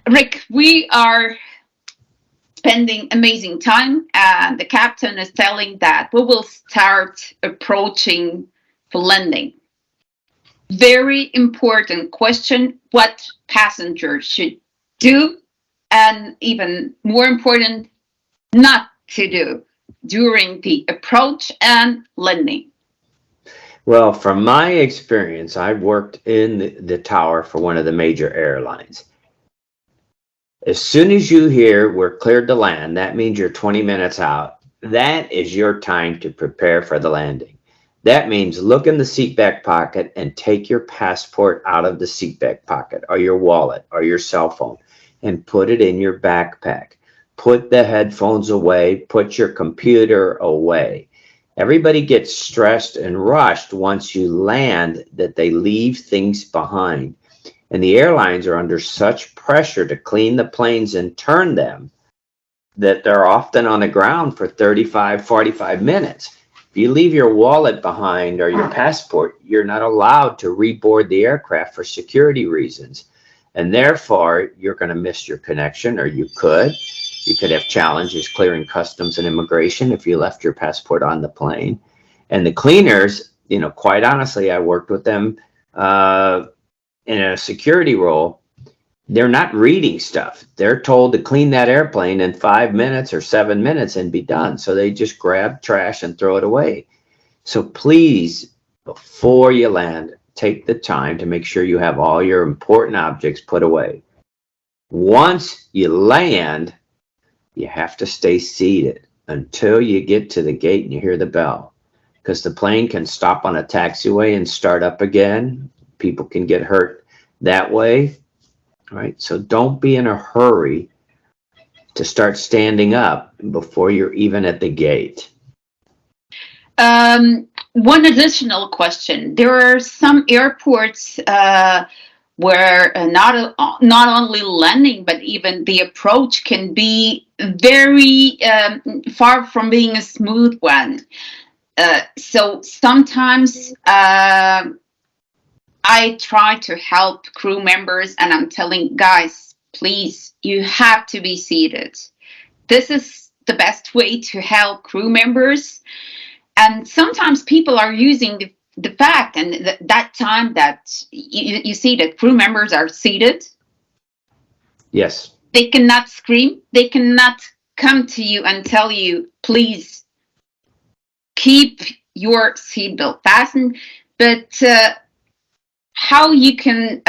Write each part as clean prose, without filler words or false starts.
Rick, we are spending amazing time, and the captain is telling that we will start approaching for landing. Very important question: what passengers should do, and even more important, not to do during the approach and landing. Well, from my experience, I worked in the tower for one of the major airlines. As soon as you hear we're cleared to land, that means you're 20 minutes out. That is your time to prepare for the landing. That means look in the seat back pocket and take your passport out of the seat back pocket, or your wallet or your cell phone, and put it in your backpack. Put the headphones away, put your computer away. Everybody gets stressed and rushed once you land that they leave things behind. And the airlines are under such pressure to clean the planes and turn them that they're often on the ground for 35, 45 minutes. If you leave your wallet behind or your passport, you're not allowed to reboard the aircraft for security reasons. And therefore, you're going to miss your connection, or you could. You could have challenges clearing customs and immigration if you left your passport on the plane. And the cleaners, quite honestly, I worked with them in a security role. They're not reading stuff. They're told to clean that airplane in 5 minutes or 7 minutes and be done. So they just grab trash and throw it away. So please, before you land, take the time to make sure you have all your important objects put away. Once you land, you have to stay seated until you get to the gate and you hear the bell, because the plane can stop on a taxiway and start up again. People can get hurt that way, right? So don't be in a hurry to start standing up before you're even at the gate. One additional question: there are some airports where not only landing but even the approach can be very far from being a smooth one. So sometimes I try to help crew members, and I'm telling guys, please, you have to be seated. This is the best way to help crew members. And sometimes people are using the fact and that time that you see that crew members are seated. Yes. They cannot scream. They cannot come to you and tell you, please keep your seatbelt fastened. But how you can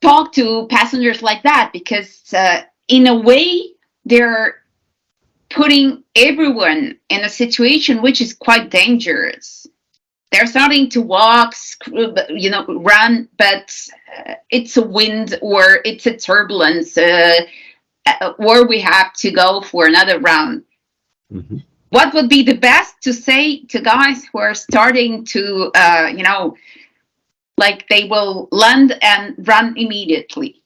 talk to passengers like that? Because in a way, they're putting everyone in a situation which is quite dangerous. They're starting to walk, run, but it's a wind or it's a turbulence, or we have to go for another round. Mm-hmm. What would be the best to say to guys who are starting to, like they will land and run immediately?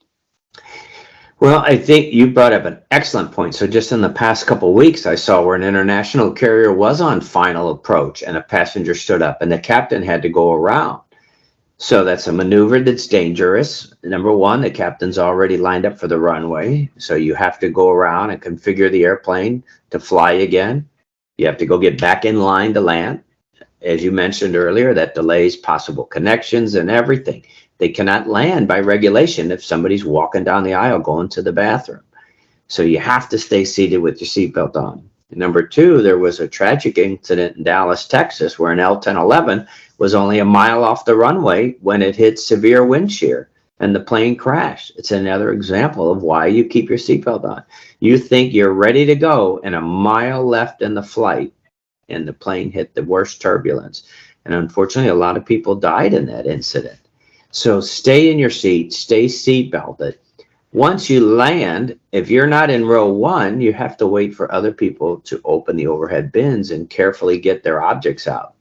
Well, I think you brought up an excellent point. So just in the past couple of weeks, I saw where an international carrier was on final approach and a passenger stood up and the captain had to go around. So that's a maneuver that's dangerous. Number one, the captain's already lined up for the runway. So you have to go around and configure the airplane to fly again. You have to go get back in line to land. As you mentioned earlier, that delays possible connections and everything. They cannot land by regulation if somebody's walking down the aisle going to the bathroom. So you have to stay seated with your seatbelt on. And number two, there was a tragic incident in Dallas, Texas, where an L-1011 was only a mile off the runway when it hit severe wind shear and the plane crashed. It's another example of why you keep your seatbelt on. You think you're ready to go and a mile left in the flight and the plane hit the worst turbulence. And unfortunately, a lot of people died in that incident. So stay in your seat, stay seat belted. Once you land, if you're not in row one, you have to wait for other people to open the overhead bins and carefully get their objects out.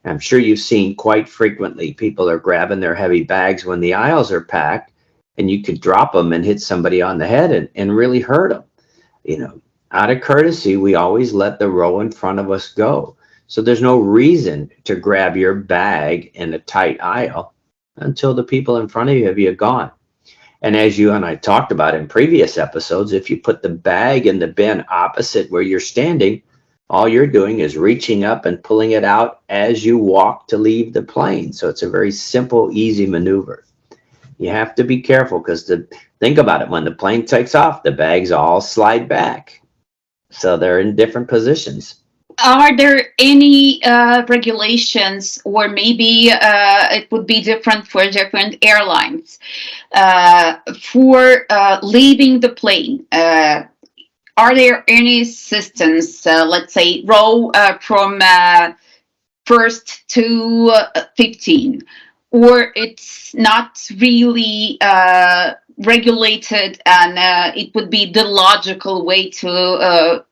I'm sure you've seen quite frequently people are grabbing their heavy bags when the aisles are packed, and you could drop them and hit somebody on the head and really hurt them. Out of courtesy, we always let the row in front of us go. So there's no reason to grab your bag in a tight aisle until the people in front of you have gone. And as you and I talked about in previous episodes, if you put the bag in the bin opposite where you're standing, all you're doing is reaching up and pulling it out as you walk to leave the plane. So it's a very simple, easy maneuver. You have to be careful because think about it. When the plane takes off, the bags all slide back. So they're in different positions. Are there any regulations, or maybe it would be different for different airlines, for leaving the plane? Are there any systems, let's say, row from first to 15, or it's not really regulated, and it would be the logical way to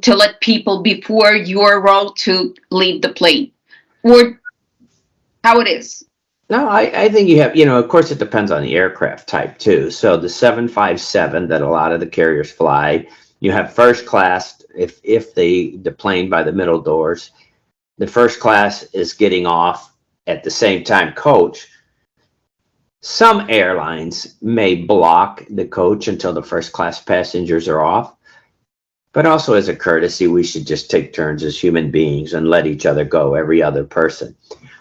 let people before your row to leave the plane, or how it is? No, I think you have, of course, it depends on the aircraft type too. So the 757 that a lot of the carriers fly, you have first class if the plane by the middle doors, the first class is getting off at the same time coach. Some airlines may block the coach until the first class passengers are off. But also as a courtesy, we should just take turns as human beings and let each other go, every other person.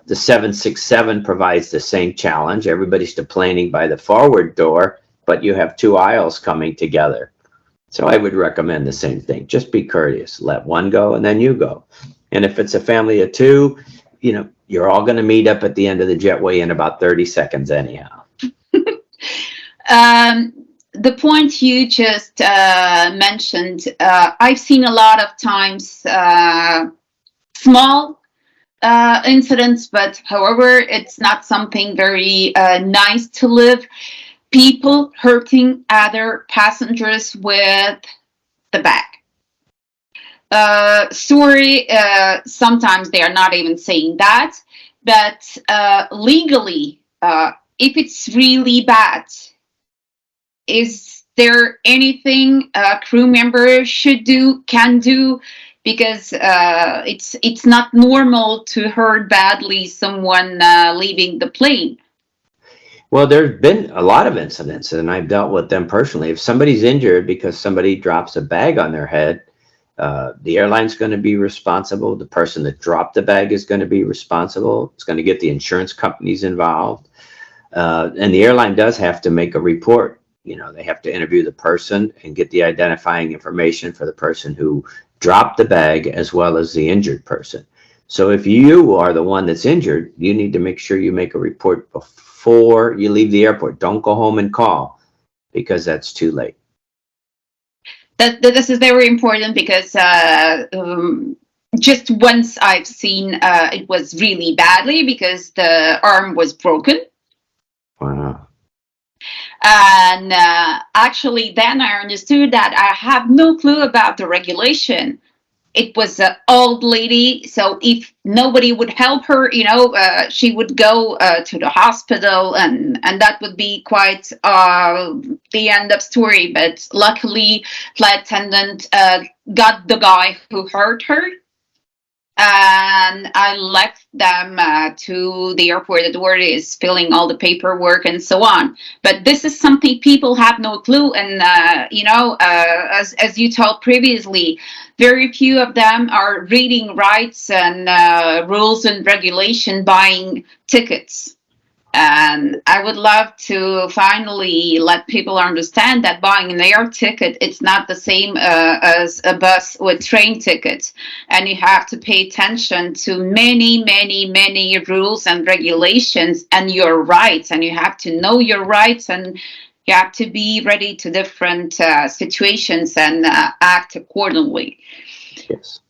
The 767 provides the same challenge. Everybody's deplaning by the forward door, but you have two aisles coming together. So I would recommend the same thing. Just be courteous. Let one go and then you go. And if it's a family of two, you're all going to meet up at the end of the jetway in about 30 seconds anyhow. The point you just mentioned, I've seen a lot of times small incidents, but however, it's not something very nice to live. People hurting other passengers with the bag. Sorry, sometimes they are not even saying that, but legally, if it's really bad, is there anything a crew member can do? Because it's not normal to hurt badly someone leaving the plane. Well, there's been a lot of incidents, and I've dealt with them personally. If somebody's injured because somebody drops a bag on their head, the airline's going to be responsible. The person that dropped the bag is going to be responsible. It's going to get the insurance companies involved. And the airline does have to make a report. They have to interview the person and get the identifying information for the person who dropped the bag as well as the injured person. So if you are the one that's injured, you need to make sure you make a report before you leave the airport. Don't go home and call, because that's too late. This is very important, because just once I've seen it was really badly because the arm was broken. Wow. And actually, then I understood that I have no clue about the regulation. It was an old lady, so if nobody would help her, she would go to the hospital, and that would be quite the end of story. But luckily, flight attendant got the guy who hurt her, and I left them to the airport. The door is filling all the paperwork and so on. But this is something people have no clue. And, as you told previously, very few of them are reading rights and rules and regulation, buying tickets. And I would love to finally let people understand that buying an air ticket, it's not the same as a bus or train ticket. And you have to pay attention to many, many, many rules and regulations and your rights. And you have to know your rights, and you have to be ready to different situations and act accordingly. Yes.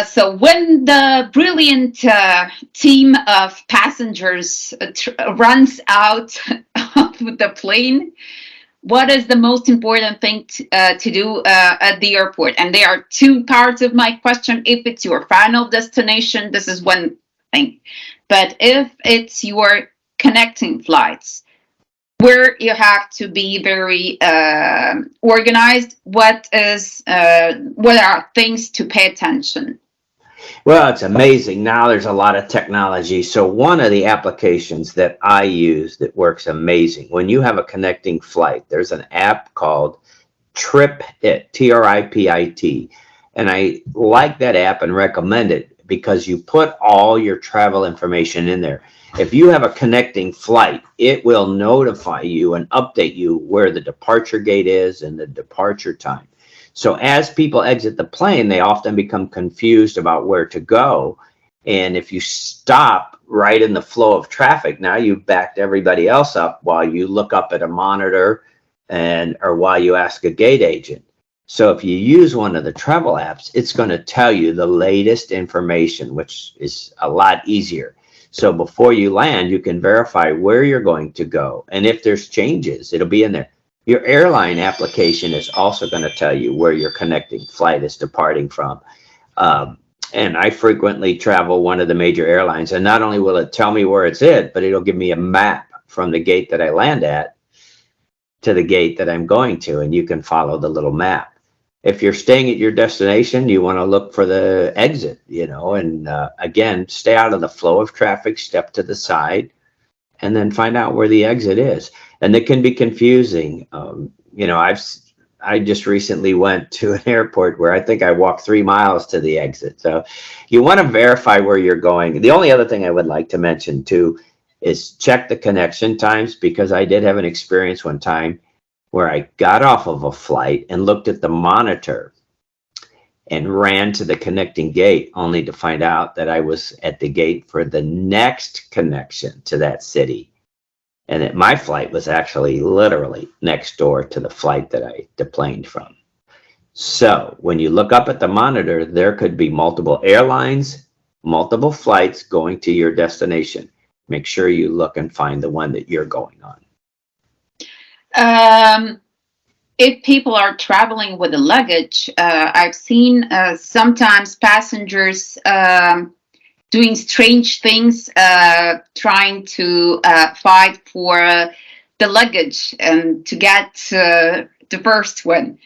So when the brilliant team of passengers runs out of the plane, what is the most important thing to do at the airport? And there are two parts of my question. If it's your final destination, this is one thing. But if it's your connecting flights, where you have to be very organized, what are things to pay attention? Well, it's amazing. Now there's a lot of technology. So one of the applications that I use that works amazing, when you have a connecting flight, there's an app called TripIt, TRIPIT. And I like that app and recommend it because you put all your travel information in there. If you have a connecting flight, it will notify you and update you where the departure gate is and the departure time. So as people exit the plane, they often become confused about where to go. And if you stop right in the flow of traffic, now you've backed everybody else up while you look up at a monitor or while you ask a gate agent. So if you use one of the travel apps, it's going to tell you the latest information, which is a lot easier. So before you land, you can verify where you're going to go. And if there's changes, it'll be in there. Your airline application is also going to tell you where your connecting flight is departing from. And I frequently travel one of the major airlines, and not only will it tell me where it's at, but it'll give me a map from the gate that I land at to the gate that I'm going to, and you can follow the little map. If you're staying at your destination, you want to look for the exit, and again, stay out of the flow of traffic, step to the side, and then find out where the exit is. And it can be confusing. I just recently went to an airport where I think I walked 3 miles to the exit. So you want to verify where you're going. The only other thing I would like to mention too is check the connection times, because I did have an experience one time where I got off of a flight and looked at the monitor and ran to the connecting gate, only to find out that I was at the gate for the next connection to that city. And that my flight was actually literally next door to the flight that I deplaned from. So when you look up at the monitor, there could be multiple airlines, multiple flights going to your destination. Make sure you look and find the one that you're going on. If people are traveling with the luggage, I've seen sometimes passengers doing strange things, trying to fight for the luggage and to get the first one.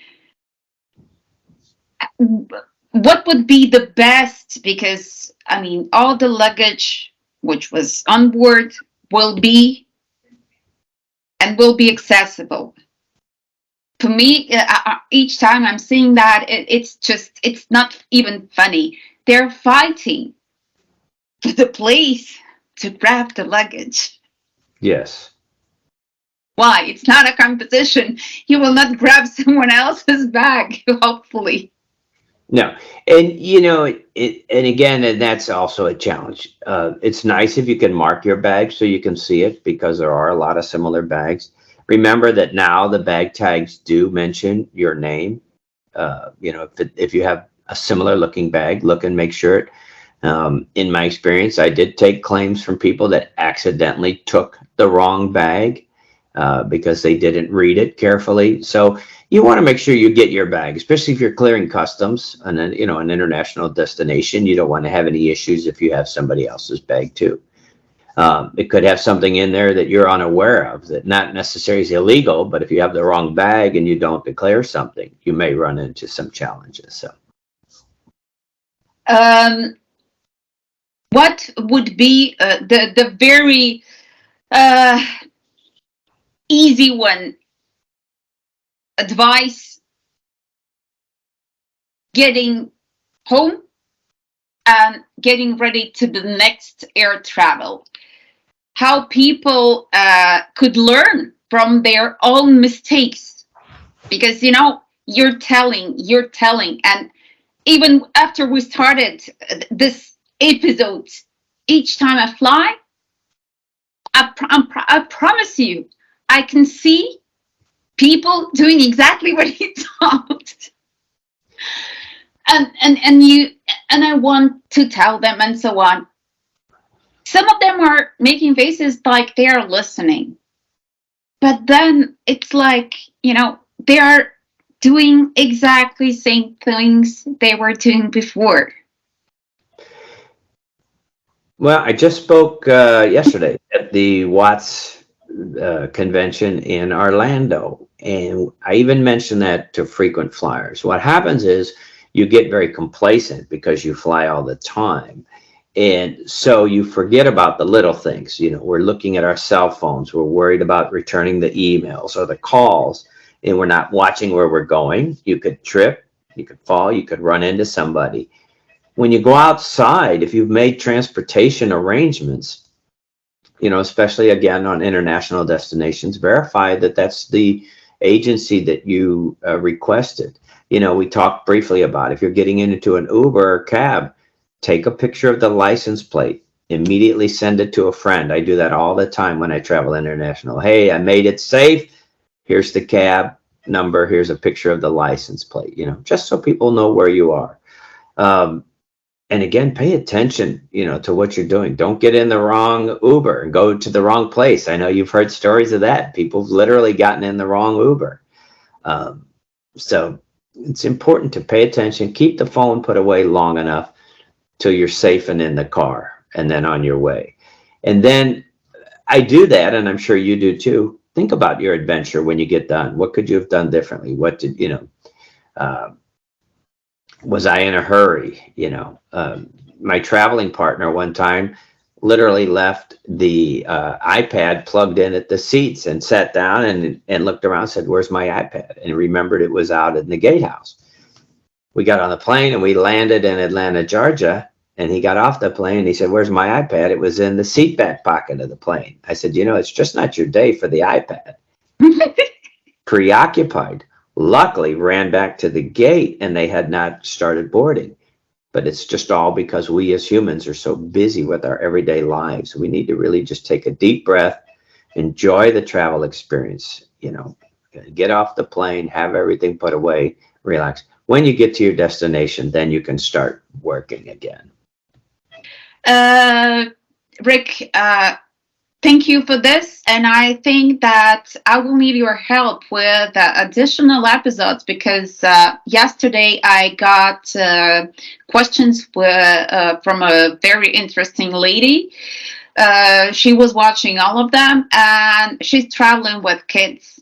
What would be the best? Because, I mean, all the luggage which was on board will be accessible. For me, each time I'm seeing that, it's not even funny. They're fighting for the place to grab the luggage. Yes. Why? It's not a competition. You will not grab someone else's bag, hopefully. No. And, and again, and that's also a challenge. It's nice if you can mark your bag so you can see it, because there are a lot of similar bags. Remember that now the bag tags do mention your name. If you have a similar looking bag, look and make sure it. In my experience, I did take claims from people that accidentally took the wrong bag because they didn't read it carefully. So you want to make sure you get your bag, especially if you're clearing customs and then, an international destination. You don't want to have any issues if you have somebody else's bag too. It could have something in there that you're unaware of, that not necessarily is illegal, but if you have the wrong bag and you don't declare something, you may run into some challenges. So. What would be the very easy one advice getting home and getting ready to the next air travel? How people could learn from their own mistakes, because you're telling, and even after we started this episode, each time I fly, I promise you, I can see people doing exactly what he told. And I want to tell them, and so on. Some of them are making faces like they are listening, but then it's like, they are doing exactly same things they were doing before. Well, I just spoke yesterday at the Watts convention in Orlando, and I even mentioned that to frequent flyers. What happens is you get very complacent because you fly all the time. And so you forget about the little things. You know, we're looking at our cell phones. We're worried about returning the emails or the calls, and we're not watching where we're going. You could trip, you could fall, you could run into somebody. When you go outside, if you've made transportation arrangements, you know, especially again on international destinations, verify that that's the agency that you requested. You know, we talked briefly about if you're getting into an Uber or cab, take a picture of the license plate, immediately send it to a friend. I do that all the time when I travel international. Hey, I made it safe. Here's the cab number. Here's a picture of the license plate, you know, just so people know where you are. And again, pay attention, you know, to what you're doing. Don't get in the wrong Uber and go to the wrong place. I know you've heard stories of that. People have literally gotten in the wrong Uber. So it's important to pay attention, keep the phone put away long enough till you're safe and in the car and then on your way. And then I do that, and I'm sure you do too. Think about your adventure when you get done. What could you have done differently? What did, you know, was I in a hurry? You know, my traveling partner one time literally left the iPad plugged in at the seats and sat down and looked around and said, where's my iPad? And remembered it was out in the gatehouse. We got on the plane and we landed in Atlanta, Georgia, and he got off the plane and he said, where's my iPad? It was in the seat back pocket of the plane. I said, you know, it's just not your day for the iPad. Preoccupied. Luckily ran back to the gate and they had not started boarding. But it's just all because we as humans are so busy with our everyday lives. We need to really just take a deep breath, enjoy the travel experience, you know, get off the plane, have everything put away, relax. When you get to your destination, then you can start working again. Rick, thank you for this. And I think that I will need your help with additional episodes because yesterday I got questions from a very interesting lady. She was watching all of them and she's traveling with kids.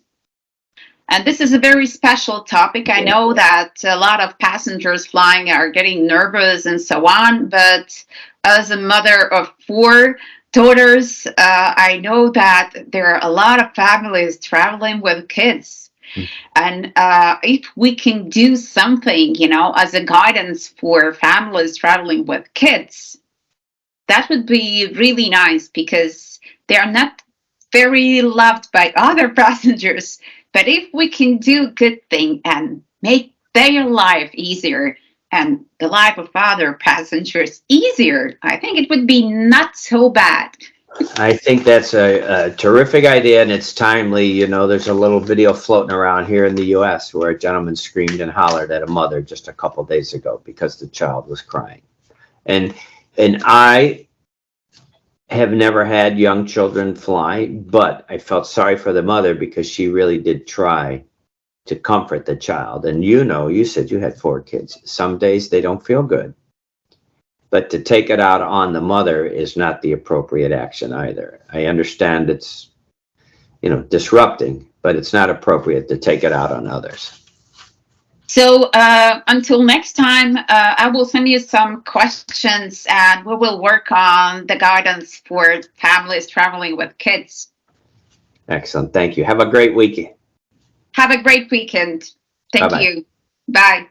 And this is a very special topic. I know that a lot of passengers flying are getting nervous and so on, but as a mother of 4 daughters, I know that there are a lot of families traveling with kids. And if we can do something, you know, as a guidance for families traveling with kids, that would be really nice because they are not very loved by other passengers. But if we can do a good thing and make their life easier and the life of other passengers easier, I think it would be not so bad. I think that's a terrific idea, and it's timely. You know, there's a little video floating around here in the U.S. where a gentleman screamed and hollered at a mother just a couple days ago because the child was crying. And I have never had young children fly, but I felt sorry for the mother because she really did try to comfort the child. And you know, you said you had 4 kids. Some days they don't feel good. But to take it out on the mother is not the appropriate action either. I understand it's, you know, disrupting, but it's not appropriate to take it out on others. So until next time, I will send you some questions and we will work on the guidance for families traveling with kids. Excellent. Thank you. Have a great weekend. Have a great weekend. Thank Bye-bye. you. Bye.